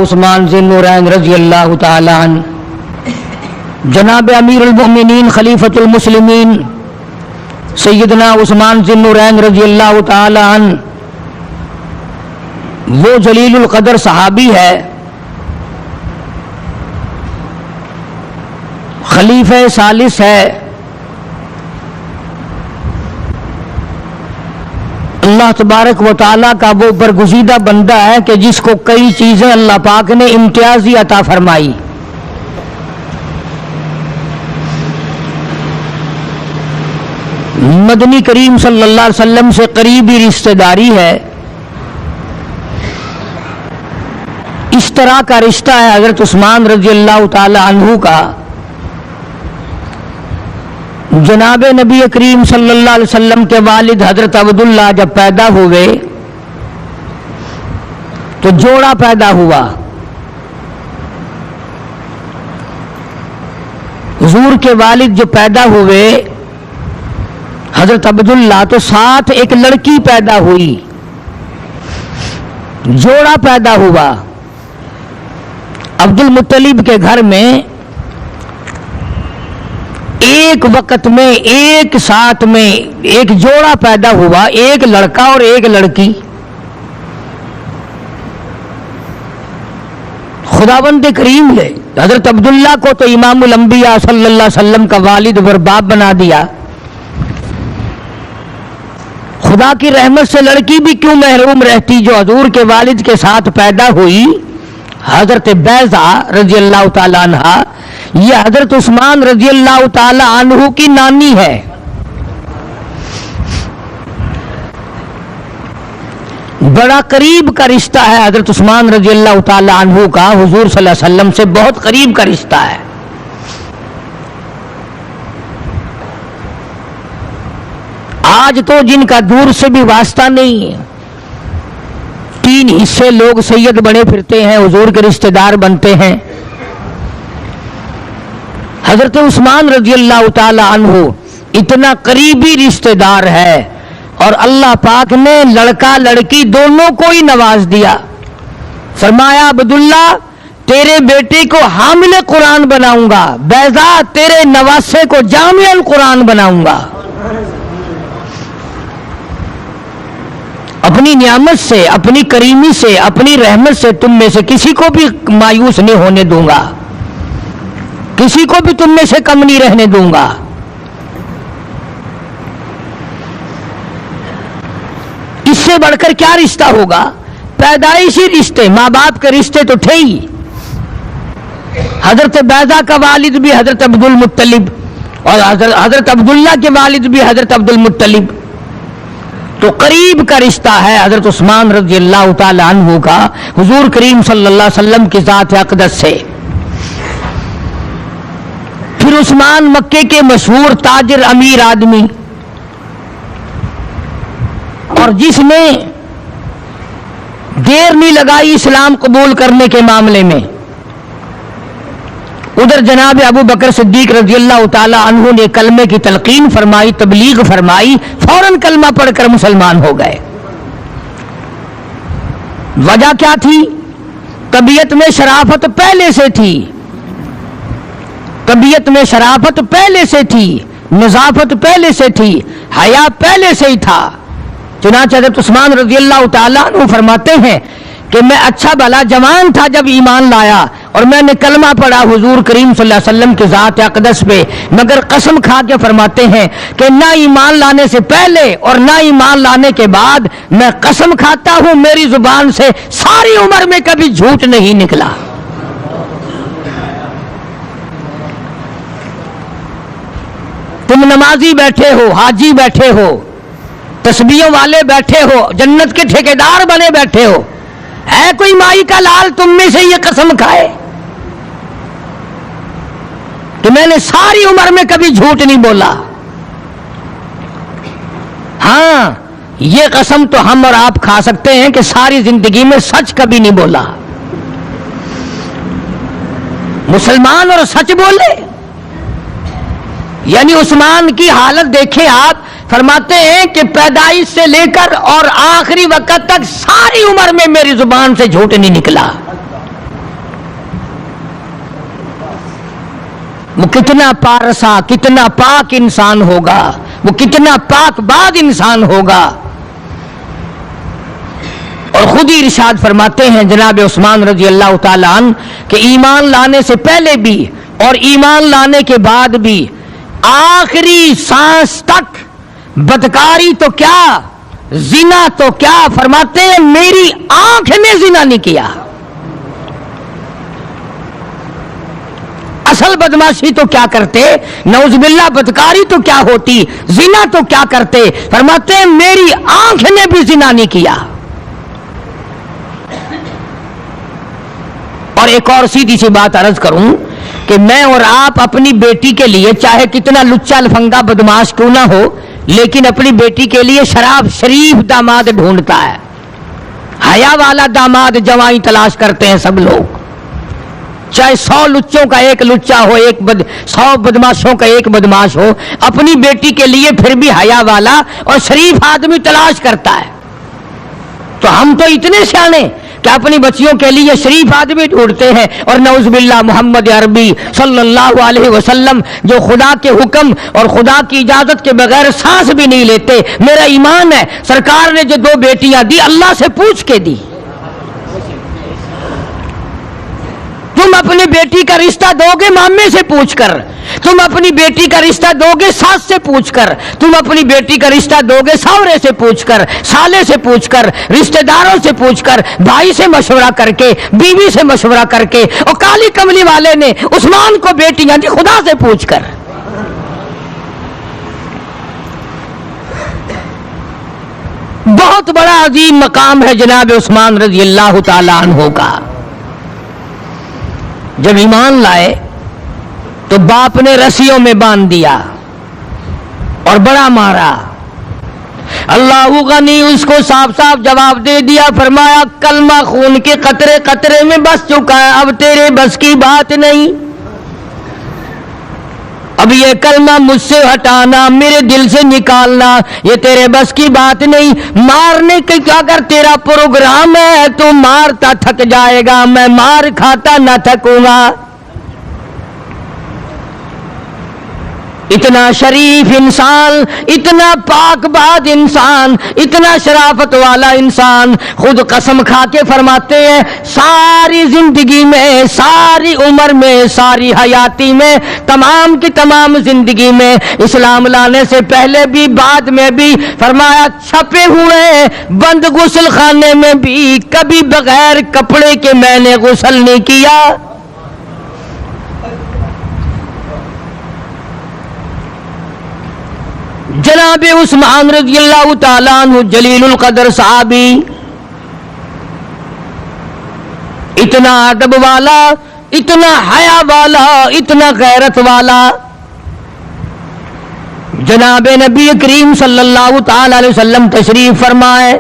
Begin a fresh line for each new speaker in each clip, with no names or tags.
عثمان ذی النورین رضی اللہ تعالی عنہ، جناب امیر المؤمنین خلیفۃ المسلمین سیدنا عثمان ذی النورین رضی اللہ تعالی عنہ وہ جلیل القدر صحابی ہے، خلیفہ ثالث ہے، اللہ تبارک و تعالیٰ کا وہ برگزیدہ بندہ ہے کہ جس کو کئی چیزیں اللہ پاک نے امتیازی عطا فرمائی۔ مدنی کریم صلی اللہ علیہ وسلم سے قریبی رشتہ داری ہے، اس طرح کا رشتہ ہے حضرت عثمان رضی اللہ تعالی عنہ کا۔ جناب نبی کریم صلی اللہ علیہ وسلم کے والد حضرت عبداللہ جب پیدا ہوئے تو جوڑا پیدا ہوا۔ حضور کے والد جو پیدا ہوئے حضرت عبداللہ تو ساتھ ایک لڑکی پیدا ہوئی، جوڑا پیدا ہوا۔ عبد المطلب کے گھر میں ایک وقت میں ایک ساتھ میں ایک جوڑا پیدا ہوا، ایک لڑکا اور ایک لڑکی۔ خداوند کریم نے حضرت عبداللہ کو تو امام الانبیاء صلی اللہ علیہ وسلم کا والد اور باپ بنا دیا، خدا کی رحمت سے لڑکی بھی کیوں محروم رہتی جو حضور کے والد کے ساتھ پیدا ہوئی، حضرت بیضہ رضی اللہ تعالی عنہ، یہ حضرت عثمان رضی اللہ تعالی عنہ کی نانی ہے۔ بڑا قریب کا رشتہ ہے حضرت عثمان رضی اللہ تعالی عنہ کا، حضور صلی اللہ علیہ وسلم سے بہت قریب کا رشتہ ہے۔ آج تو جن کا دور سے بھی واسطہ نہیں ہے، 3 حصے لوگ سید بنے پھرتے ہیں، حضور کے رشتہ دار بنتے ہیں۔ حضرت عثمان رضی اللہ تعالی عنہ اتنا قریبی رشتہ دار ہے، اور اللہ پاک نے لڑکا لڑکی دونوں کو ہی نواز دیا۔ فرمایا عبداللہ تیرے بیٹے کو حامل قرآن بناؤں گا، بیضہ تیرے نواسے کو جامع القرآن بناؤں گا۔ اپنی نعمت سے، اپنی کریمی سے، اپنی رحمت سے تم میں سے کسی کو بھی مایوس نہیں ہونے دوں گا، کسی کو بھی تم میں سے کم نہیں رہنے دوں گا۔ اس سے بڑھ کر کیا رشتہ ہوگا؟ پیدائشی رشتے، ماں باپ کے رشتے تو تھے ہی۔ حضرت بیضہ کا والد بھی حضرت عبد المطلب، اور حضرت عبداللہ کے والد بھی حضرت عبد المطلب، تو قریب کا رشتہ ہے حضرت عثمان رضی اللہ تعالی عنہ کا حضور کریم صلی اللہ علیہ وسلم کی ذات اقدس سے۔ پھر عثمان مکے کے مشہور تاجر امیر آدمی، اور جس نے دیر نہیں لگائی اسلام قبول کرنے کے معاملے میں، ادھر جناب ابو بکر صدیق رضی اللہ تعالی عنہ نے کلمے کی تلقین فرمائی، تبلیغ فرمائی، فوراً کلمہ پڑھ کر مسلمان ہو گئے۔ وجہ کیا تھی؟ طبیعت میں شرافت پہلے سے تھی، طبیعت میں شرافت پہلے سے تھی، نظافت پہلے سے تھی، حیا پہلے سے ہی تھا۔ چنانچہ حضرت عثمان رضی اللہ تعالیٰ عنہ فرماتے ہیں کہ میں اچھا بھلا جوان تھا جب ایمان لایا، اور میں نے کلمہ پڑھا حضور کریم صلی اللہ علیہ وسلم کی ذات اقدس پہ، مگر قسم کھا کے فرماتے ہیں کہ نہ ایمان لانے سے پہلے اور نہ ایمان لانے کے بعد میں قسم کھاتا ہوں میری زبان سے ساری عمر میں کبھی جھوٹ نہیں نکلا۔ تم نمازی بیٹھے ہو، حاجی بیٹھے ہو، تسبیحوں والے بیٹھے ہو، جنت کے ٹھیکیدار بنے بیٹھے ہو، ہے کوئی مائی کا لال تم میں سے یہ قسم کھائے کہ میں نے ساری عمر میں کبھی جھوٹ نہیں بولا؟ ہاں، یہ قسم تو ہم اور آپ کھا سکتے ہیں کہ ساری زندگی میں سچ کبھی نہیں بولا۔ مسلمان اور سچ بولے، یعنی عثمان کی حالت دیکھیں آپ، فرماتے ہیں کہ پیدائش سے لے کر اور آخری وقت تک ساری عمر میں میری زبان سے جھوٹ نہیں نکلا۔ وہ کتنا پارسا، کتنا پاک انسان ہوگا، وہ کتنا پاک باد انسان ہوگا۔ اور خود ہی ارشاد فرماتے ہیں جناب عثمان رضی اللہ تعالی عنہ کہ ایمان لانے سے پہلے بھی اور ایمان لانے کے بعد بھی آخری سانس تک بدکاری تو کیا، زنا تو کیا، فرماتے ہیں میری آنکھ نے زنا نہیں کیا۔ اصل بدماشی تو کیا کرتے، نعوذ باللہ بدکاری تو کیا ہوتی، زنا تو کیا کرتے، فرماتے ہیں میری آنکھ نے بھی زنا نہیں کیا۔ اور ایک اور سیدھی سی بات عرض کروں کہ میں اور آپ اپنی بیٹی کے لیے چاہے کتنا لچا لفنگا بدماش کیوں نہ ہو، لیکن اپنی بیٹی کے لیے شراب شریف داماد ڈھونڈتا ہے، حیا والا داماد جوائیں تلاش کرتے ہیں سب لوگ، چاہے 100 لچوں کا ایک لچا ہو، 100 بدماشوں کا ایک بدماش ہو، اپنی بیٹی کے لیے پھر بھی حیا والا اور شریف آدمی تلاش کرتا ہے۔ تو ہم تو اتنے سیانے کہ اپنی بچیوں کے لیے شریف آدمی ڈھونڈتے ہیں، اور نعوذ باللہ محمد عربی صلی اللہ علیہ وسلم جو خدا کے حکم اور خدا کی اجازت کے بغیر سانس بھی نہیں لیتے، میرا ایمان ہے سرکار نے جو 2 بیٹیاں دی اللہ سے پوچھ کے دی۔ تم اپنی بیٹی کا رشتہ دو گے مامے سے پوچھ کر، تم اپنی بیٹی کا رشتہ دو گے ساس سے پوچھ کر، تم اپنی بیٹی کا رشتہ دو گے ساورے سے پوچھ کر، سالے سے پوچھ کر، رشتہ داروں سے پوچھ کر، بھائی سے مشورہ کر کے، بیوی سے مشورہ کر کے، اور کالی کملی والے نے عثمان کو بیٹیاں دی خدا سے پوچھ کر۔ بہت بڑا عظیم مقام ہے جناب عثمان رضی اللہ تعالی عنہ کا۔ جب ایمان لائے تو باپ نے رسیوں میں باندھ دیا اور بڑا مارا۔ اللہ غنی اس کو صاف صاف جواب دے دیا، فرمایا کلمہ خون کے قطرے قطرے میں بس چکا ہے، اب تیرے بس کی بات نہیں، اب یہ کلمہ مجھ سے ہٹانا، میرے دل سے نکالنا، یہ تیرے بس کی بات نہیں۔ مارنے کے اگر تیرا پروگرام ہے تو مارتا تھک جائے گا، میں مار کھاتا نہ تھکوں گا۔ اتنا شریف انسان، اتنا پاک باد انسان، اتنا شرافت والا انسان خود قسم کھا کے فرماتے ہیں ساری زندگی میں، ساری عمر میں، ساری حیاتی میں، تمام کی تمام زندگی میں، اسلام لانے سے پہلے بھی بعد میں بھی، فرمایا چھپے ہوئے بند غسل خانے میں بھی کبھی بغیر کپڑے کے میں نے غسل نہیں کیا۔ جناب عثمان رضی اللہ تعالیٰ عنہ جلیل القدر صحابی، اتنا ادب والا، اتنا حیا والا، اتنا غیرت والا، جناب نبی کریم صلی اللہ تعالی علیہ وسلم تشریف فرمائے،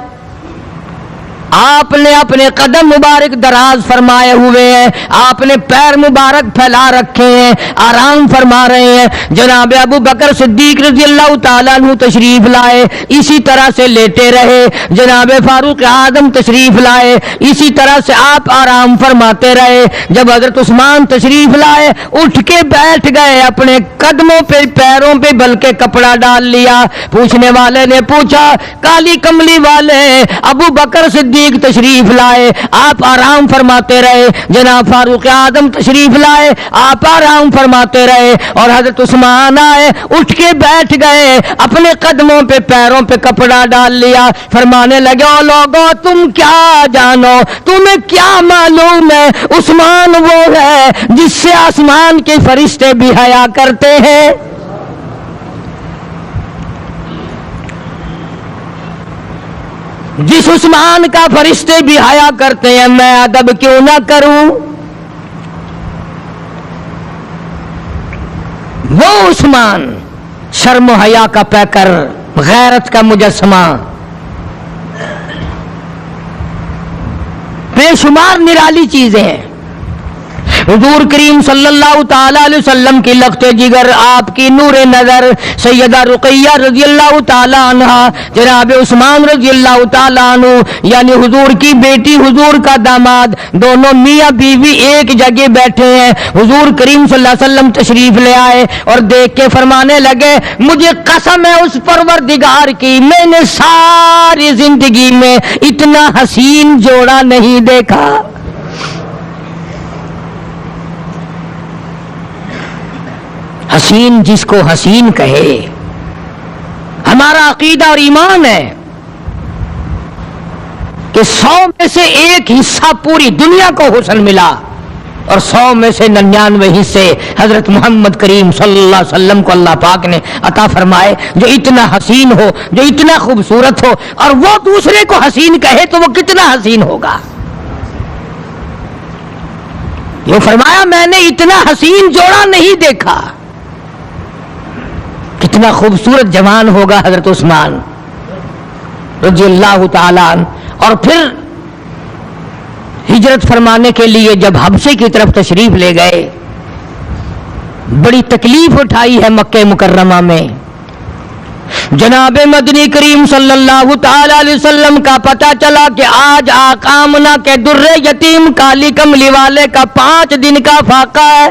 آپ نے اپنے قدم مبارک دراز فرمائے ہوئے ہیں، آپ نے پیر مبارک پھیلا رکھے ہیں، آرام فرما رہے ہیں۔ جناب ابو بکر صدیق رضی اللہ تعالیٰ عنہ تشریف لائے، اسی طرح سے لیٹے رہے۔ جناب فاروق اعظم تشریف لائے، اسی طرح سے آپ آرام فرماتے رہے۔ جب حضرت عثمان تشریف لائے اٹھ کے بیٹھ گئے، اپنے قدموں پہ پیروں پہ بلکہ کپڑا ڈال لیا۔ پوچھنے والے نے پوچھا کالی کملی والے ابو بکر صدیق تشریف لائے، آپ آرام فرماتے رہے، جناب فاروق اعظم تشریف لائے، آپ آرام فرماتے رہے، اور حضرت عثمان آئے اٹھ کے بیٹھ گئے، اپنے قدموں پہ پیروں پہ کپڑا ڈال لیا، فرمانے لگے او لوگو تم کیا جانو، تمہیں کیا معلوم ہے عثمان وہ ہے جس سے آسمان کے فرشتے بھی حیا کرتے ہیں۔ جس عثمان کا فرشتے بھی حیا کرتے ہیں میں ادب کیوں نہ کروں؟ وہ عثمان شرم و حیا کا پیکر، غیرت کا مجسمہ، بے شمار نرالی چیزیں ہیں، حضور کریم صلی اللہ تعالی علیہ وسلم کی لخت جگر، آپ کی نور نظر سیدہ رقیہ رضی اللہ تعالی عنہ، جناب عثمان رضی اللہ تعالی عنہ یعنی حضور کی بیٹی حضور کا داماد، دونوں میاں بیوی ایک جگہ بیٹھے ہیں۔ حضور کریم صلی اللہ علیہ وسلم تشریف لے آئے اور دیکھ کے فرمانے لگے مجھے قسم ہے اس پروردگار کی، میں نے ساری زندگی میں اتنا حسین جوڑا نہیں دیکھا۔ حسین جس کو حسین کہے، ہمارا عقیدہ اور ایمان ہے کہ 100 میں سے ایک حصہ پوری دنیا کو حسن ملا اور 100 میں سے 99 حصے حضرت محمد کریم صلی اللہ علیہ وسلم کو اللہ پاک نے عطا فرمائے، جو اتنا حسین ہو، جو اتنا خوبصورت ہو، اور وہ دوسرے کو حسین کہے تو وہ کتنا حسین ہوگا۔ یہ فرمایا میں نے اتنا حسین جوڑا نہیں دیکھا۔ کتنا خوبصورت جوان ہوگا حضرت عثمان رضی اللہ تعالی عنہ۔ اور پھر ہجرت فرمانے کے لیے جب حبشے کی طرف تشریف لے گئے، بڑی تکلیف اٹھائی ہے مکہ مکرمہ میں۔ جناب مدنی کریم صلی اللہ تعالی علیہ وسلم کا پتہ چلا کہ آج آقا آمنہ کے در یتیم کالی کملی والے کا 5 دن کا فاقہ ہے۔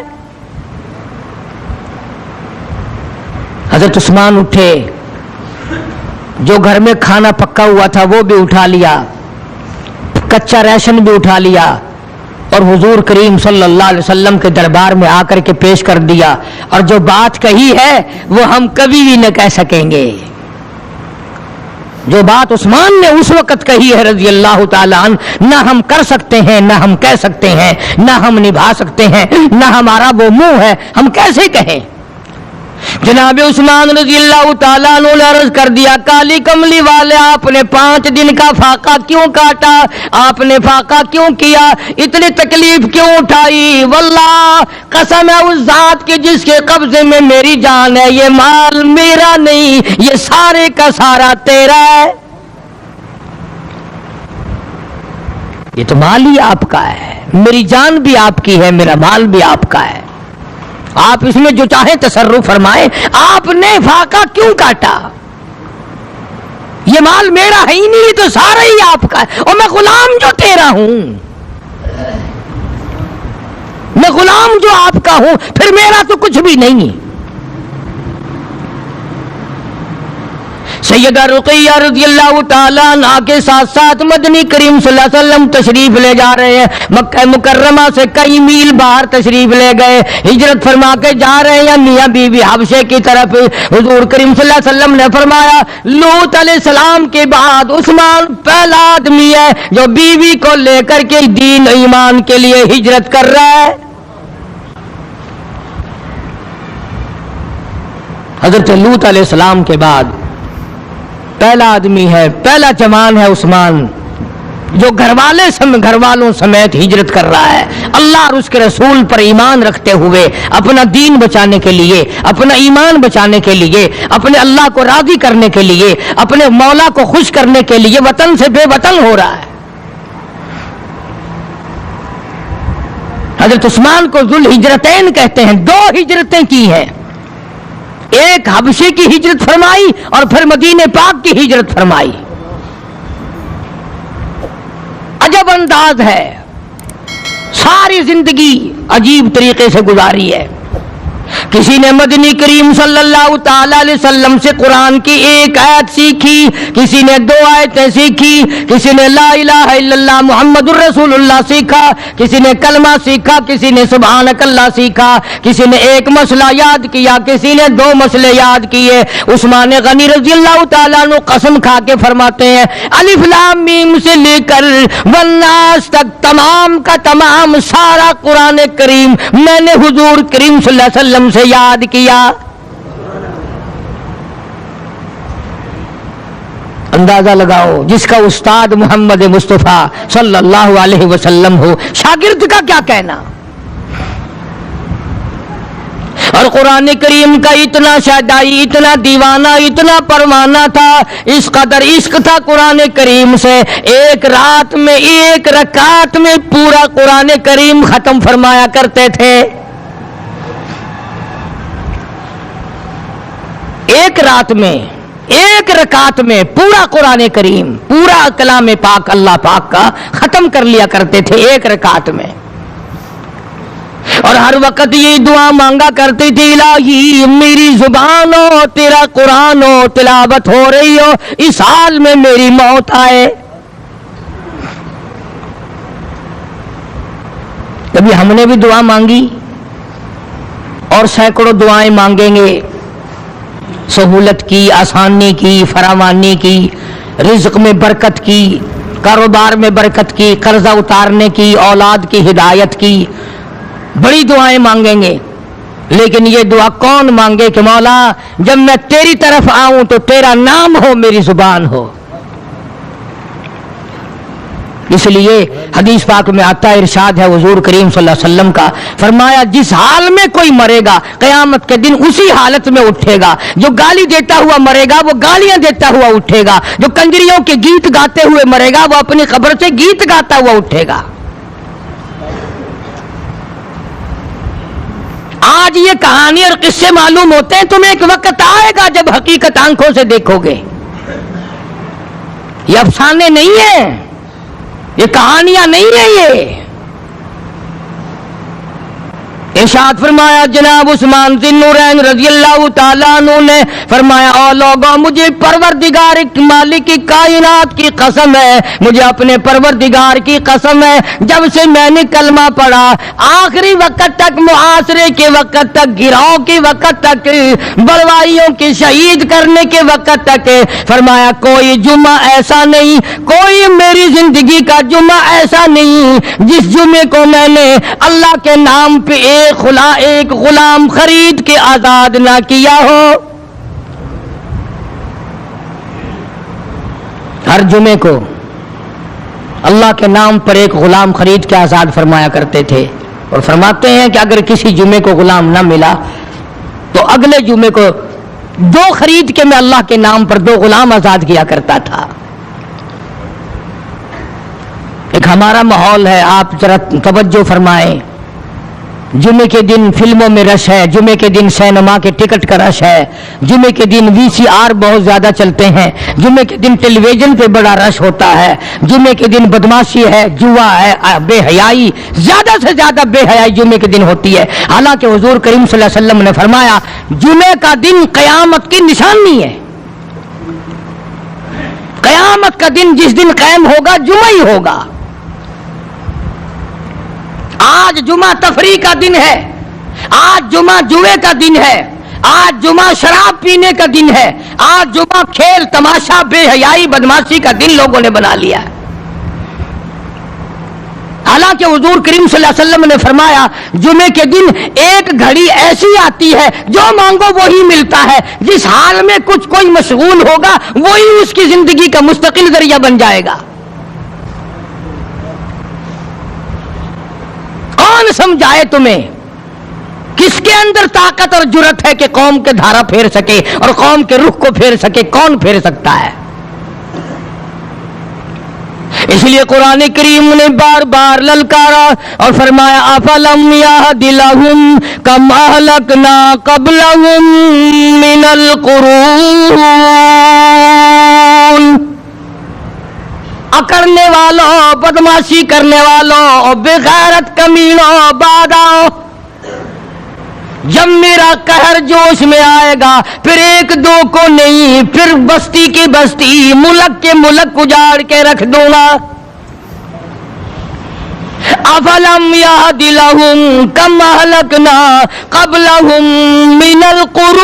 حضرت عثمان اٹھے، جو گھر میں کھانا پکا ہوا تھا وہ بھی اٹھا لیا، کچا ریشن بھی اٹھا لیا، اور حضور کریم صلی اللہ علیہ وسلم کے دربار میں آ کر کے پیش کر دیا۔ اور جو بات کہی ہے وہ ہم کبھی بھی نہ کہہ سکیں گے۔ جو بات عثمان نے اس وقت کہی ہے رضی اللہ تعالی عنہ، نہ ہم کر سکتے ہیں، نہ ہم کہہ سکتے ہیں، نہ ہم نبھا سکتے ہیں، نہ ہمارا وہ منہ ہے، ہم کیسے کہیں۔ جناب عثمان رضی اللہ تعالیٰ عنہ نے عرض کر دیا کالی کملی والے آپ نے 5 دن کا فاقہ کیوں کاٹا، آپ نے فاقہ کیوں کیا، اتنی تکلیف کیوں اٹھائی؟ واللہ قسم ہے اس ذات کی جس کے قبضے میں میری جان ہے، یہ مال میرا نہیں، یہ سارے کا سارا تیرا ہے۔ یہ تو مال ہی آپ کا ہے، میری جان بھی آپ کی ہے، میرا مال بھی آپ کا ہے، آپ اس میں جو چاہیں تصرف فرمائیں۔ آپ نے فاقہ کیوں کاٹا؟ یہ مال میرا ہے ہی نہیں، یہ تو سارا ہی آپ کا ہے، اور میں غلام جو تیرا ہوں، میں غلام جو آپ کا ہوں، پھر میرا تو کچھ بھی نہیں۔ سیدہ رقیہ رضی اللہ تعالیٰ عنہ کے ساتھ ساتھ مدنی کریم صلی اللہ علیہ وسلم تشریف لے جا رہے ہیں، مکہ مکرمہ سے کئی میل باہر تشریف لے گئے، ہجرت فرما کے جا رہے ہیں میاں بیوی حبشے کی طرف۔ حضور کریم صلی اللہ علیہ وسلم نے فرمایا لوط علیہ السلام کے بعد عثمان پہلا آدمی ہے جو بیوی کو لے کر کے دین ایمان کے لیے ہجرت کر رہا ہے۔ حضرت لوط علیہ السلام کے بعد پہلا آدمی ہے، پہلا جوان ہے عثمان، جو گھر والوں سمیت ہجرت کر رہا ہے، اللہ اور اس کے رسول پر ایمان رکھتے ہوئے، اپنا دین بچانے کے لیے، اپنا ایمان بچانے کے لیے، اپنے اللہ کو راضی کرنے کے لیے، اپنے مولا کو خوش کرنے کے لیے وطن سے بے وطن ہو رہا ہے۔ حضرت عثمان کو ذو الہجرتین کہتے ہیں، 2 ہجرتیں کی ہیں، ایک حبشے کی ہجرت فرمائی اور پھر مدینے پاک کی ہجرت فرمائی۔ عجب انداز ہے، ساری زندگی عجیب طریقے سے گزاری ہے۔ کسی نے مدنی کریم صلی اللہ تعالی علیہ وسلم سے قرآن کی 1 آیت سیکھی، کسی نے 2 آیتیں سیکھی، کسی نے لا الہ الا اللہ محمد الرسول اللہ سیکھا، کسی نے کلمہ سیکھا، کسی نے سبحانک اللہ سیکھا، کسی نے 1 مسئلہ یاد کیا، کسی نے 2 مسئلے یاد کیے۔ عثمان غنی رضی اللہ تعالیٰ عنہ قسم کھا کے فرماتے ہیں الف لام میم سے لے کر والناس تک تمام کا تمام سارا قرآن کریم میں نے حضور کریم صلی اللہ علیہ وسلم سے یاد کیا۔ اندازہ لگاؤ، جس کا استاد محمد مصطفیٰ صلی اللہ علیہ وسلم ہو، شاگرد کا کیا کہنا؟ اور قرآن کریم کا اتنا شیدائی، اتنا دیوانہ، اتنا پروانہ تھا، اس قدر عشق تھا قرآن کریم سے، ایک رات میں ایک رکعت میں پورا قرآن کریم ختم فرمایا کرتے تھے۔ ایک رات میں ایک رکعت میں پورا قرآن کریم، پورا کلام پاک اللہ پاک کا ختم کر لیا کرتے تھے ایک رکعت میں۔ اور ہر وقت یہ دعا مانگا کرتی تھی، الہی میری زبان ہو، تیرا قرآن ہو، تلاوت ہو رہی ہو، اس حال میں میری موت آئے۔ کبھی ہم نے بھی دعا مانگی اور سینکڑوں دعائیں مانگیں گے، سہولت کی، آسانی کی، فراوانی کی، رزق میں برکت کی، کاروبار میں برکت کی، قرضہ اتارنے کی، اولاد کی ہدایت کی، بڑی دعائیں مانگیں گے۔ لیکن یہ دعا کون مانگے کہ مولا جب میں تیری طرف آؤں تو تیرا نام ہو، میری زبان ہو۔ اس لیے حدیث پاک میں آتا ہے، ارشاد ہے حضور کریم صلی اللہ علیہ وسلم کا، فرمایا جس حال میں کوئی مرے گا قیامت کے دن اسی حالت میں اٹھے گا۔ جو گالی دیتا ہوا مرے گا وہ گالیاں دیتا ہوا اٹھے گا، جو کنجریوں کے گیت گاتے ہوئے مرے گا وہ اپنی قبر سے گیت گاتا ہوا اٹھے گا۔ آج یہ کہانی اور قصے معلوم ہوتے ہیں، تمہیں ایک وقت آئے گا جب حقیقت آنکھوں سے دیکھو گے۔ یہ افسانے نہیں ہیں، یہ کہانیاں نہیں ہیں، یہ ارشاد فرمایا جناب عثمان ذی النورین رضی اللہ تعالیٰ عنہ نے فرمایا، او لوگوں مجھے پروردگار مالک کی کائنات کی قسم ہے، مجھے اپنے پروردگار کی قسم ہے، جب سے میں نے کلمہ پڑھا آخری وقت تک، محاصرے کے وقت تک، گراؤ کے وقت تک، بلوائیوں کے شہید کرنے کے وقت تک، فرمایا کوئی جمعہ ایسا نہیں، کوئی میری زندگی کا جمعہ ایسا نہیں جس جمعے کو میں نے اللہ کے نام پہ ایک غلام خرید کے آزاد نہ کیا ہو۔ ہر جمعے کو اللہ کے نام پر ایک غلام خرید کے آزاد فرمایا کرتے تھے، اور فرماتے ہیں کہ اگر کسی جمعے کو غلام نہ ملا تو اگلے جمعے کو دو خرید کے میں اللہ کے نام پر دو غلام آزاد کیا کرتا تھا۔ ایک ہمارا ماحول ہے، آپ ذرا توجہ فرمائیں، جمعے کے دن فلموں میں رش ہے، جمعے کے دن سینما کے ٹکٹ کا رش ہے، جمعے کے دن VCR بہت زیادہ چلتے ہیں، جمعے کے دن ٹیلی ویژن پہ بڑا رش ہوتا ہے، جمعے کے دن بدماشی ہے، جوا ہے، بے حیائی، زیادہ سے زیادہ بے حیائی جمعے کے دن ہوتی ہے۔ حالانکہ حضور کریم صلی اللہ علیہ وسلم نے فرمایا جمعے کا دن قیامت کی نشانی ہے، قیامت کا دن جس دن قائم ہوگا جمعہ ہی ہوگا۔ آج جمعہ تفریح کا دن ہے، آج جمعہ جوے کا دن ہے، آج جمعہ شراب پینے کا دن ہے، آج جمعہ کھیل تماشا بے حیائی بدماشی کا دن لوگوں نے بنا لیا ہے۔ حالانکہ حضور کریم صلی اللہ علیہ وسلم نے فرمایا جمعے کے دن ایک گھڑی ایسی آتی ہے جو مانگو وہی ملتا ہے، جس حال میں کچھ کوئی مشغول ہوگا وہی اس کی زندگی کا مستقل ذریعہ بن جائے گا۔ کون سمجھائے تمہیں؟ کس کے اندر طاقت اور جرت ہے کہ قوم کے دھارا پھیر سکے اور قوم کے رخ کو پھیر سکے؟ کون پھیر سکتا ہے؟ اس لیے قرآن کریم نے بار بار للکارا اور فرمایا افلم یہد لہم کم اہلکنا قبلہم من القرون، اکڑنے والوں، بدماشی کرنے والوں، بے غیرت کمینوں، باداؤ، جب میرا قہر جوش میں آئے گا پھر ایک دو کو نہیں، پھر بستی کی بستی، ملک کے ملک اجاڑ کے رکھ دوں گا۔ افلم یہد لہم کم اہلکنا قبلہم من القرون،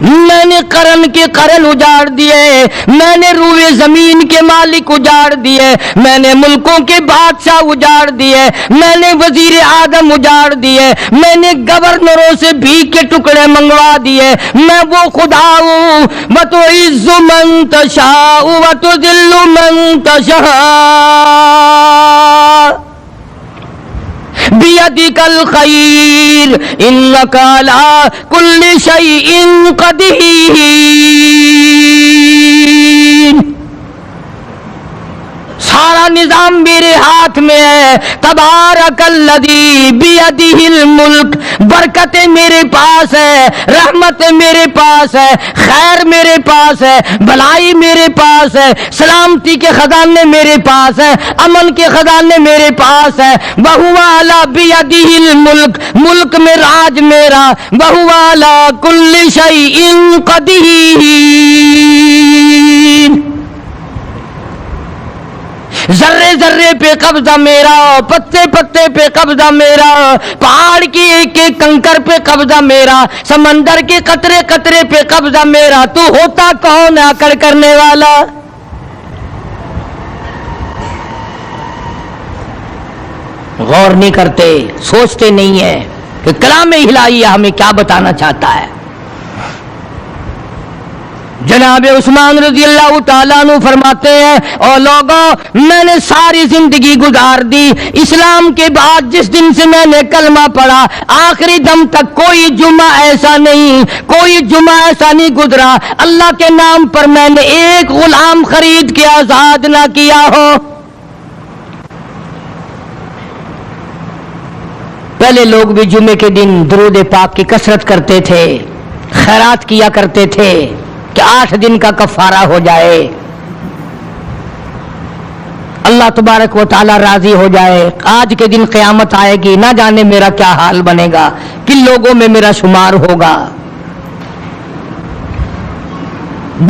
میں نے نے قرن کے قرن اجاڑ دیے، میں نے روئے زمین کے مالک اجاڑ دیے، میں نے ملکوں کے بادشاہ اجاڑ دیے، میں نے وزیر اعظم اجاڑ دیے، میں نے گورنروں سے بھیک کے ٹکڑے منگوا دیے، میں وہ خدا ہوں وَتُعِزُّ مَن تَشَاءُ وَتُذِلُّ مَن تَشَاءُ بِيَدِكَ الْخَيْرُ إِنَّكَ عَلَى كُلِّ شَيْءٍ قَدِيرٌ۔ سارا نظام میرے ہاتھ میں ہے، تبارک الذی بیدہ الملک، برکتیں میرے پاس ہے، رحمتیں میرے پاس ہے، خیر میرے پاس ہے، بھلائی میرے پاس ہے، سلامتی کے خزانے میرے پاس ہے، امن کے خزانے میرے پاس ہے، وَهُوَ عَلَى بِيَدِهِ الْمُلْكُ، ملک میں راج میرا، وَهُوَ عَلَى كُلِّ شَيْءٍ قَدِيرٌ۔ ذرے ذرے پہ قبضہ میرا، پتے پتے پہ قبضہ میرا، پہاڑ کی ایک ایک کنکر پہ قبضہ میرا، سمندر کے قطرے قطرے پہ قبضہ میرا، تو ہوتا کون ہے اکڑ کرنے والا؟ غور نہیں کرتے، سوچتے نہیں ہیں کہ کلام الہیہ ہمیں کیا بتانا چاہتا ہے۔ جناب عثمان رضی اللہ تعالیٰ عنہ فرماتے ہیں، اور لوگوں میں نے ساری زندگی گزار دی، اسلام کے بعد جس دن سے میں نے کلمہ پڑھا آخری دم تک کوئی جمعہ ایسا نہیں گزرا اللہ کے نام پر میں نے ایک غلام خرید کے آزاد نہ کیا ہو۔ پہلے لوگ بھی جمعے کے دن درود پاک کی کثرت کرتے تھے، خیرات کیا کرتے تھے کہ 8 دن کا کفارہ ہو جائے، اللہ تبارک و تعالی راضی ہو جائے۔ آج کے دن قیامت آئے گی، نہ جانے میرا کیا حال بنے گا، کن لوگوں میں میرا شمار ہوگا۔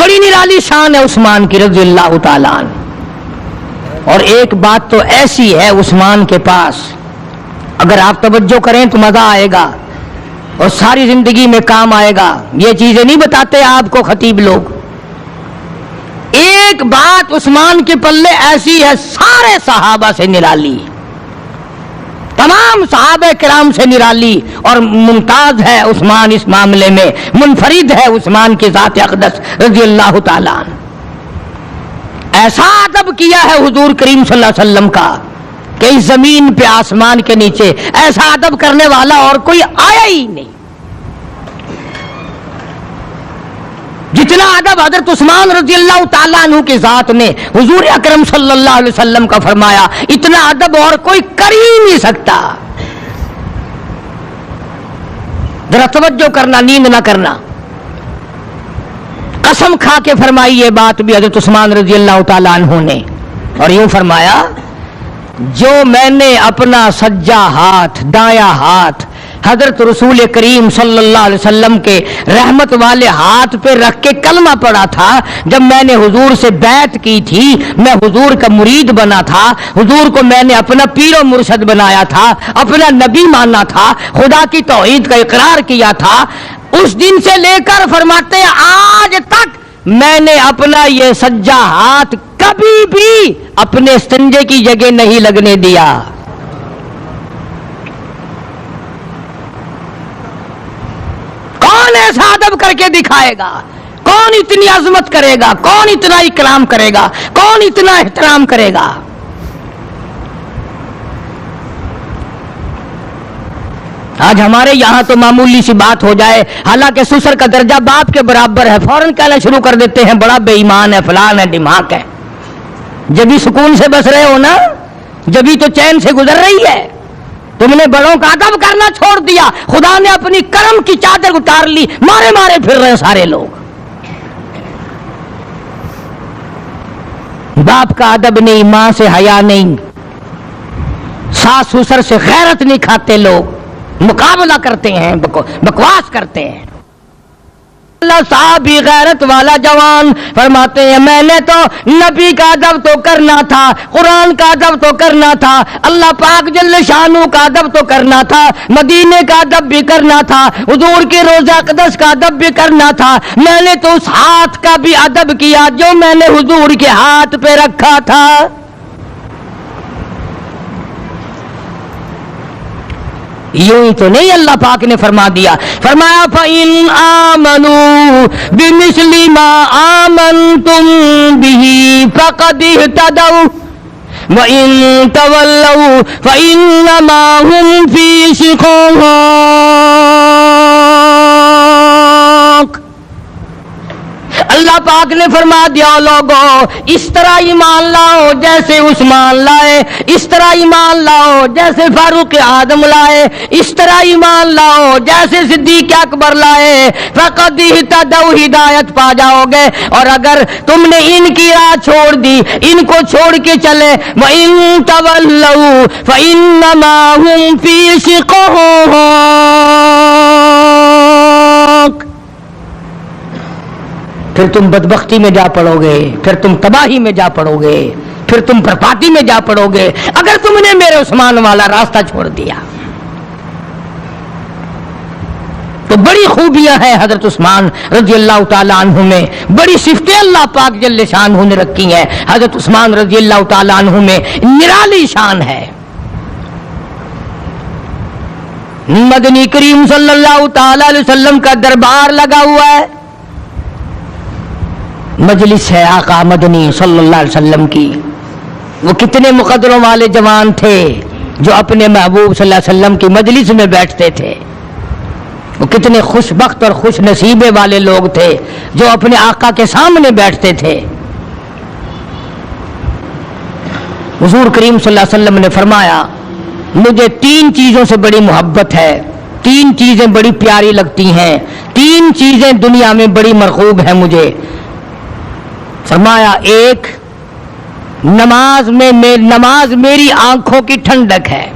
بڑی نرالی شان ہے عثمان کی رضی اللہ تعالیٰ عنہ، اور ایک بات تو ایسی ہے عثمان کے پاس، اگر آپ توجہ کریں تو مزہ آئے گا اور ساری زندگی میں کام آئے گا۔ یہ چیزیں نہیں بتاتے آپ کو خطیب لوگ۔ ایک بات عثمان کے پلے ایسی ہے، سارے صحابہ سے نرالی، تمام صحابہ کرام سے نرالی، اور ممتاز ہے عثمان اس معاملے میں، منفرد ہے عثمان کی ذات اقدس رضی اللہ تعالیٰ عنہ۔ ایسا ادب کیا ہے حضور کریم صلی اللہ علیہ وسلم کا کہ اس زمین پہ آسمان کے نیچے ایسا ادب کرنے والا اور کوئی آیا ہی نہیں۔ جتنا ادب حضرت عثمان رضی اللہ تعالیٰ عنہ کی ذات نے حضور اکرم صلی اللہ علیہ وسلم کا فرمایا، اتنا ادب اور کوئی کر ہی نہیں سکتا۔ ذرا توجہ کرنا، نیند نہ کرنا۔ قسم کھا کے فرمائی یہ بات بھی حضرت عثمان رضی اللہ تعالیٰ عنہ نے، اور یوں فرمایا، جو میں نے اپنا سجا ہاتھ، دایاں ہاتھ حضرت رسول کریم صلی اللہ علیہ وسلم کے رحمت والے ہاتھ پہ رکھ کے کلمہ پڑھا تھا، جب میں نے حضور سے بیعت کی تھی، میں حضور کا مرید بنا تھا، حضور کو میں نے اپنا پیر و مرشد بنایا تھا، اپنا نبی مانا تھا، خدا کی توحید کا اقرار کیا تھا، اس دن سے لے کر فرماتے ہیں آج تک میں نے اپنا یہ سجا ہاتھ کبھی بھی اپنے استنجے کی جگہ نہیں لگنے دیا۔ کون ایسا ادب کر کے دکھائے گا؟ کون اتنی عظمت کرے گا؟ کون اتنا اکرام کرے گا؟ کون اتنا احترام کرے گا؟ آج ہمارے یہاں تو معمولی سی بات ہو جائے، حالانکہ سسر کا درجہ باپ کے برابر ہے، فوراً کہنا شروع کر دیتے ہیں بڑا بے ایمان ہے، فلان ہے، دماغ ہے۔ جبھی سکون سے بس رہے ہو نا، جبھی تو چین سے گزر رہی ہے۔ تم نے بڑوں کا ادب کرنا چھوڑ دیا، خدا نے اپنی کرم کی چادر اتار لی، مارے مارے پھر رہے سارے لوگ۔ باپ کا ادب نہیں، ماں سے حیا نہیں، ساس سسر سے غیرت نہیں کھاتے، لوگ مقابلہ کرتے ہیں، بکواس کرتے ہیں۔ صحابی غیرت والا جوان فرماتے ہیں میں نے تو نبی کا ادب تو کرنا تھا، قرآن کا ادب تو کرنا تھا، اللہ پاک جل شانہ کا ادب تو کرنا تھا، مدینے کا ادب بھی کرنا تھا، حضور کے روضہ اقدس کا ادب بھی کرنا تھا، میں نے تو اس ہاتھ کا بھی ادب کیا جو میں نے حضور کے ہاتھ پہ رکھا تھا۔ یوں ہی تو نہیں اللہ پاک نے فرما دیا، فرمایا فَإِنْ آمَنُوا بِمِثْلِ مَا آمَنْتُمْ بِهِ فَقَدِ اهْتَدَوْا وَإِنْ تَوَلَّوْا فَإِنَّمَا هُمْ فِي شِقَاقٍ۔ اللہ پاک نے فرما دیا لوگو اس طرح ایمان لاؤ جیسے عثمان لائے، اس طرح ایمان لاؤ جیسے فاروق اعظم لائے، اس طرح ایمان لاؤ جیسے صدیق اکبر لائے، فقد اہتدوا ہدایت پا جاؤ گے۔ اور اگر تم نے ان کی راہ چھوڑ دی، ان کو چھوڑ کے چلے، وَإِن تَوَلَّوْا فَإِنَّمَا هُمْ فِي شِقَاقٍ، پھر تم بدبختی میں جا پڑو گے، پھر تم تباہی میں جا پڑو گے، پھر تم بربادی میں جا پڑو گے اگر تم نے میرے عثمان والا راستہ چھوڑ دیا۔ تو بڑی خوبیاں ہیں حضرت عثمان رضی اللہ تعالیٰ عنہ میں، بڑی صفتیں اللہ پاک جل شانہ نے رکھی ہیں حضرت عثمان رضی اللہ تعالیٰ عنہ میں، نرالی شان ہے۔ مدنی کریم صلی اللہ تعالیٰ علیہ وسلم کا دربار لگا ہوا ہے، مجلس ہے آقا مدنی صلی اللہ علیہ وسلم کی۔ وہ کتنے مقدروں والے جوان تھے جو اپنے محبوب صلی اللہ علیہ وسلم کی مجلس میں بیٹھتے تھے، وہ کتنے خوش بخت اور خوش نصیبے والے لوگ تھے جو اپنے آقا کے سامنے بیٹھتے تھے۔ حضور کریم صلی اللہ علیہ وسلم نے فرمایا مجھے تین چیزوں سے بڑی محبت ہے، تین چیزیں بڑی پیاری لگتی ہیں، تین چیزیں دنیا میں بڑی مرغوب ہیں مجھے۔ فرمایا ایک نماز میں نماز میری آنکھوں کی ٹھنڈک ہے۔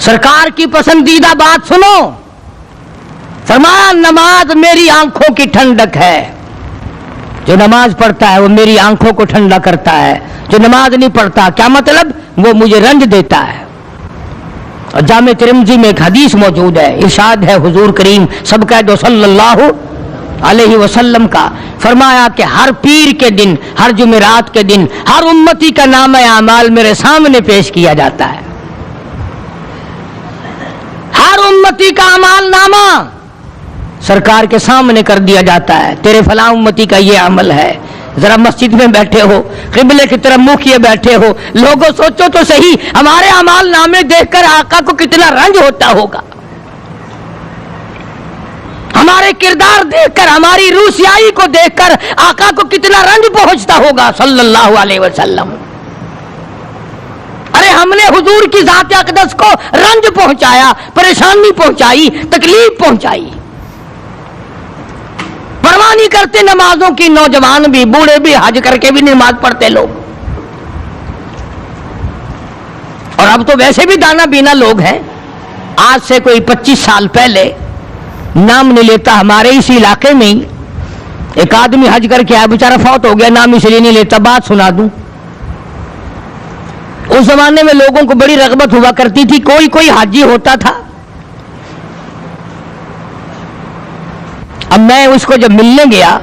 سرکار کی پسندیدہ بات سنو، فرمایا نماز میری آنکھوں کی ٹھنڈک ہے، جو نماز پڑھتا ہے وہ میری آنکھوں کو ٹھنڈا کرتا ہے، جو نماز نہیں پڑھتا کیا مطلب وہ مجھے رنج دیتا ہے۔ اور جامع ترمذی میں ایک حدیث موجود ہے، ارشاد ہے حضور کریم سب کہہ دو صلی اللہ علیہ وسلم کا، فرمایا کہ ہر پیر کے دن، ہر جمعرات کے دن ہر امتی کا نامہ اعمال میرے سامنے پیش کیا جاتا ہے، ہر امتی کا اعمال نامہ سرکار کے سامنے کر دیا جاتا ہے، تیرے فلاں امتی کا یہ عمل ہے۔ ذرا مسجد میں بیٹھے ہو، قبلے کی طرف منہ کیے بیٹھے ہو، لوگوں سوچو تو صحیح ہمارے اعمال نامے دیکھ کر آقا کو کتنا رنج ہوتا ہوگا، ہمارے کردار دیکھ کر، ہماری روح سیاہی کو دیکھ کر آقا کو کتنا رنج پہنچتا ہوگا صلی اللہ علیہ وسلم۔ ارے ہم نے حضور کی ذات اقدس کو رنج پہنچایا، پریشانی پہنچائی، تکلیف پہنچائی، پرواہ نہیں کرتے نمازوں کی، نوجوان بھی بوڑھے بھی حج کر کے بھی نماز پڑھتے لوگ، اور اب تو ویسے بھی دانا بینا لوگ ہیں۔ آج سے کوئی 25 سال پہلے، نام نہیں لیتا، ہمارے اسی علاقے میں ہی ایک آدمی حج کر کے آیا، بیچارہ فوت ہو گیا، نام اس لیے نہیں لیتا، بات سنا دوں۔ اس زمانے میں لوگوں کو بڑی رغبت ہوا کرتی تھی، کوئی حاجی ہوتا تھا، اب میں اس کو جب ملنے گیا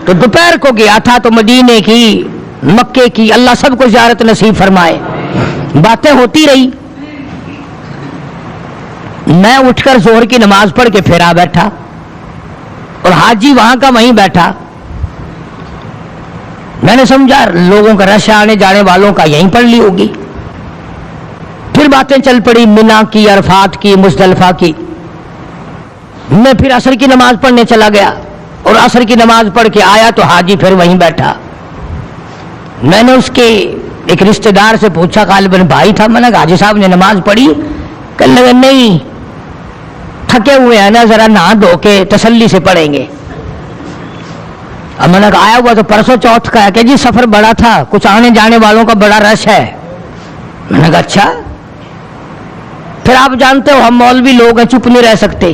تو دوپہر کو گیا تھا، تو مدینے کی، مکے کی، اللہ سب کو زیارت نصیب فرمائے، باتیں ہوتی رہی، میں اٹھ کر ظہر کی نماز پڑھ کے پھر آ بیٹھا، اور حاجی وہاں کا وہیں بیٹھا۔ میں نے سمجھا لوگوں کا رش آنے جانے والوں کا یہیں پڑھ لی ہوگی۔ پھر باتیں چل پڑی منا کی، عرفات کی، مزدلفہ کی۔ میں پھر عصر کی نماز پڑھنے چلا گیا، اور عصر کی نماز پڑھ کے آیا تو حاجی پھر وہیں بیٹھا۔ میں نے اس کے ایک رشتہ دار سے پوچھا، غالباً بھائی تھا، میں نے کہا حاجی صاحب نے نماز پڑھی؟ کہنے لگا نہیں، تھکے ہوئے ہیں نا، ذرا نہا دھو کے تسلی سے پڑھیں گے۔ اب میں نے کہا آیا ہوا تو پرسوں چوتھ کا ہے، کہ جی سفر بڑا تھا، کچھ آنے جانے والوں کا بڑا رش ہے۔ میں نے کہا اچھا، پھر آپ جانتے ہو ہم مولوی لوگ ہیں، چپ نہیں رہ سکتے۔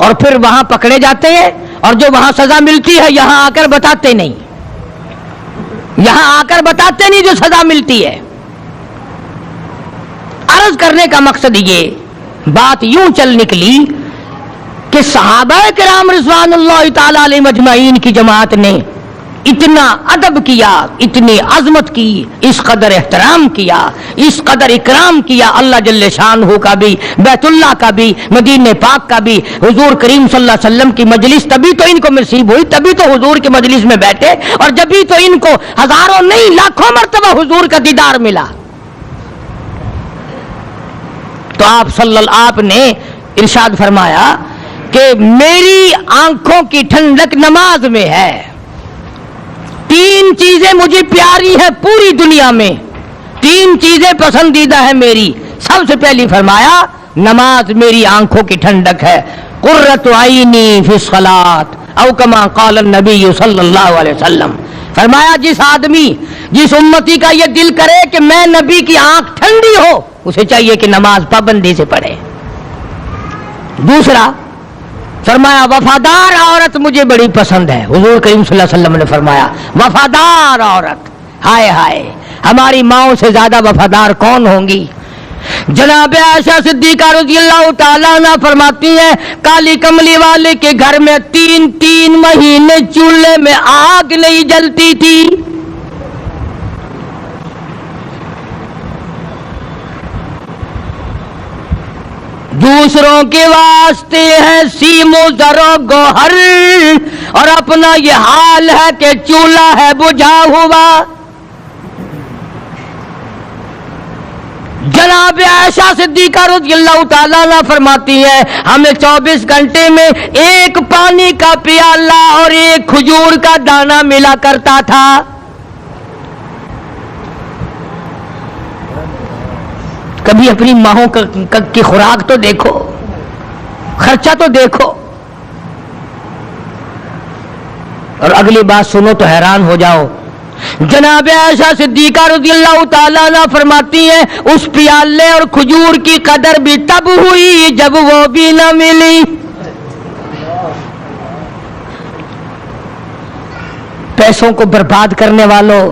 اور پھر وہاں پکڑے جاتے ہیں، اور جو وہاں سزا ملتی ہے یہاں آ کر بتاتے نہیں، یہاں آ کر بتاتے نہیں جو سزا ملتی ہے۔ عرض کرنے کا مقصد یہ، بات یوں چل نکلی کہ صحابہ کرام رضوان اللہ تعالی علیہم اجمعین کی جماعت نے اتنا ادب کیا، اتنی عظمت کی، اس قدر احترام کیا، اس قدر اکرام کیا اللہ جل شانہ کا بھی، بیت اللہ کا بھی، مدینہ پاک کا بھی، حضور کریم صلی اللہ علیہ وسلم کی مجلس تبھی تو ان کو نصیب ہوئی، تبھی تو حضور کی مجلس میں بیٹھے، اور جبھی تو ان کو ہزاروں نہیں لاکھوں مرتبہ حضور کا دیدار ملا۔ تو آپ نے ارشاد فرمایا کہ میری آنکھوں کی ٹھنڈک نماز میں ہے، تین چیزیں مجھے پیاری ہیں پوری دنیا میں، تین چیزیں پسندیدہ ہیں میری۔ سب سے پہلی فرمایا نماز میری آنکھوں کی ٹھنڈک ہے، قرۃ عینی فی الصلاۃ او کما قال النبی صلی اللہ علیہ وسلم۔ فرمایا جس آدمی، جس امتی کا یہ دل کرے کہ میں نبی کی آنکھ ٹھنڈی ہو، اسے چاہیے کہ نماز پابندی سے پڑھے۔ دوسرا فرمایا وفادار عورت مجھے بڑی پسند ہے، حضور کریم صلی اللہ علیہ وسلم نے فرمایا وفادار عورت، ہائے ہائے ہماری ماؤں سے زیادہ وفادار کون ہوں گی؟ جناب عائشہ صدیقہ رضی اللہ تعالیٰ عنہ فرماتی ہیں کالی کملی والے کے گھر میں 3 مہینے چولہے میں آگ نہیں جلتی تھی۔ دوسروں کے واسطے ہے سیم و زر و گوہر، اور اپنا یہ حال ہے کہ چولہا ہے بجھا ہوا۔ جناب عائشہ صدیقہ رضی اللہ تعالیٰ عنہ فرماتی ہیں ہمیں 24 گھنٹے میں ایک پانی کا پیالہ اور ایک کھجور کا دانہ ملا کرتا تھا۔ کبھی اپنی ماہوں کی خوراک تو دیکھو، خرچہ تو دیکھو، اور اگلی بات سنو تو حیران ہو جاؤ۔ جناب عائشہ صدیقہ رضی اللہ تعالیٰ عنہ فرماتی ہیں اس پیالے اور کھجور کی قدر بھی تب ہوئی جب وہ بھی نہ ملی۔ پیسوں کو برباد کرنے والوں،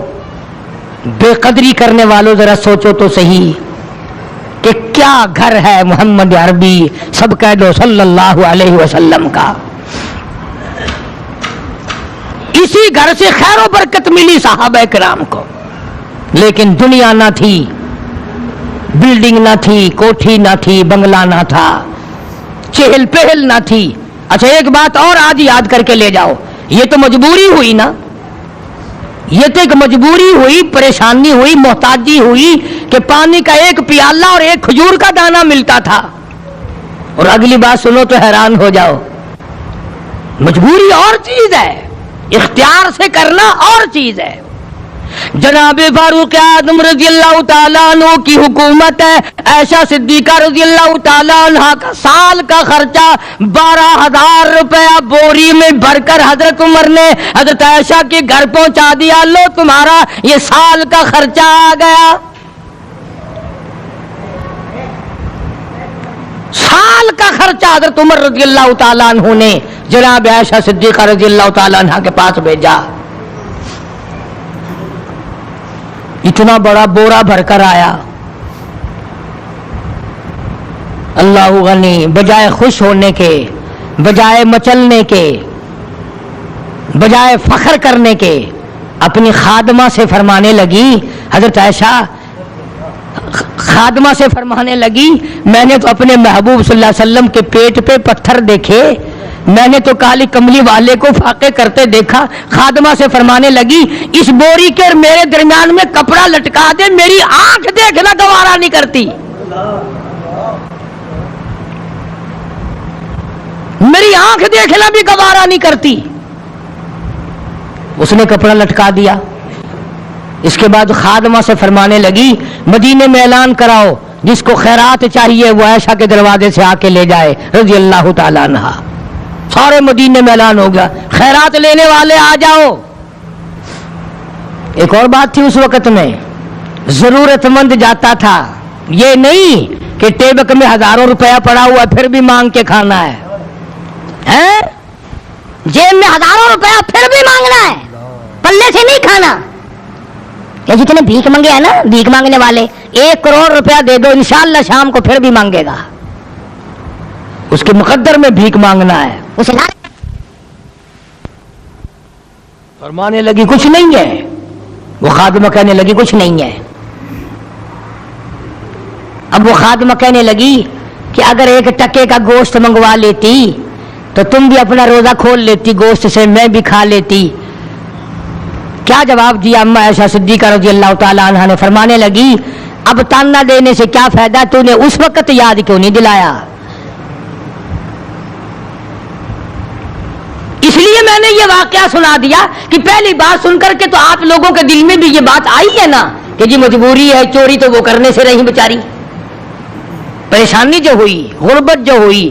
بے قدری کرنے والوں، ذرا سوچو تو صحیح کہ کیا گھر ہے محمد عربی سب کہہ دو صلی اللہ علیہ وسلم کا۔ اسی گھر سے خیر و برکت ملی صحابہ کرام کو، لیکن دنیا نہ تھی، بلڈنگ نہ تھی، کوٹھی نہ تھی، بنگلہ نہ تھا، چہل پہل نہ تھی۔ اچھا ایک بات اور آج یاد کر کے لے جاؤ، یہ تو مجبوری ہوئی نا، یہ تو ایک مجبوری ہوئی، پریشانی ہوئی، محتاجی ہوئی کہ پانی کا ایک پیالہ اور ایک کھجور کا دانہ ملتا تھا۔ اور اگلی بات سنو تو حیران ہو جاؤ، مجبوری اور چیز ہے، اختیار سے کرنا اور چیز ہے۔ جناب فاروق اعظم رضی اللہ تعالیٰ عنہ کی حکومت ہے، عائشہ صدیقہ رضی اللہ تعالیٰ عنہ کا سال کا خرچہ 12,000 روپیہ بوری میں بھر کر حضرت عمر نے حضرت عائشہ کے گھر پہنچا دیا، لو تمہارا یہ سال کا خرچہ آ گیا۔ سال کا خرچہ حضرت عمر رضی اللہ تعالیٰ عنہ نے جناب عائشہ صدیقہ رضی اللہ تعالیٰ عنہ کے پاس بھیجا۔ اتنا بڑا بورا بھر کر آیا۔ اللہ غنی، بجائے خوش ہونے کے، بجائے مچلنے کے، بجائے فخر کرنے کے، اپنی خادمہ سے فرمانے لگی، حضرت عائشہ خادمہ سے فرمانے لگی میں نے تو اپنے محبوب صلی اللہ علیہ وسلم کے پیٹ پہ پتھر دیکھے، میں نے تو کالی کملی والے کو فاقے کرتے دیکھا۔ خادمہ سے فرمانے لگی اس بوری کے میرے درمیان میں کپڑا لٹکا دے، میری آنکھ دیکھنا گوارا نہیں کرتی، میری آنکھ دیکھنا بھی گوارا نہیں کرتی۔ اس نے کپڑا لٹکا دیا۔ اس کے بعد خادمہ سے فرمانے لگی مدینے میں اعلان کراؤ جس کو خیرات چاہیے وہ عائشہ کے دروازے سے آ کے لے جائے رضی اللہ تعالیٰ عنہ۔ سارے مدینے میں اعلان ہو گیا خیرات لینے والے آ جاؤ۔ ایک اور بات تھی اس وقت میں، ضرورت مند جاتا تھا، یہ نہیں کہ ٹیبک میں ہزاروں روپیہ پڑا ہوا پھر بھی مانگ کے کھانا ہے۔
ہیں جیب میں ہزاروں روپیہ پھر بھی مانگنا ہے, پلے سے نہیں کھانا. یہ جتنے بھیک مانگے ہیں نا, بھیک مانگنے والے, 1 کروڑ روپیہ دے دو انشاءاللہ شام کو پھر بھی مانگے گا.
اس کے مقدر میں بھیک مانگنا ہے.
اسے
فرمانے لگی کچھ نہیں ہے. وہ خادمہ کہنے لگی کچھ نہیں ہے.
اب وہ خادمہ کہنے لگی کہ اگر 1 ٹکے کا گوشت منگوا لیتی تو تم بھی اپنا روزہ کھول لیتی, گوشت سے میں بھی کھا لیتی.
کیا جواب دیا اما عائشہ صدیقہ رضی اللہ تعالی عنہا نے؟ فرمانے لگی اب تانا دینے سے کیا فائدہ, تو نے اس وقت یاد کیوں نہیں دلایا؟ اس لیے میں نے یہ واقعہ سنا دیا کہ پہلی بات سن کر کے تو آپ لوگوں کے دل میں بھی یہ بات آئی ہے نا کہ جی مجبوری ہے, چوری تو وہ کرنے سے رہی بیچاری. پریشانی جو ہوئی, غربت جو ہوئی,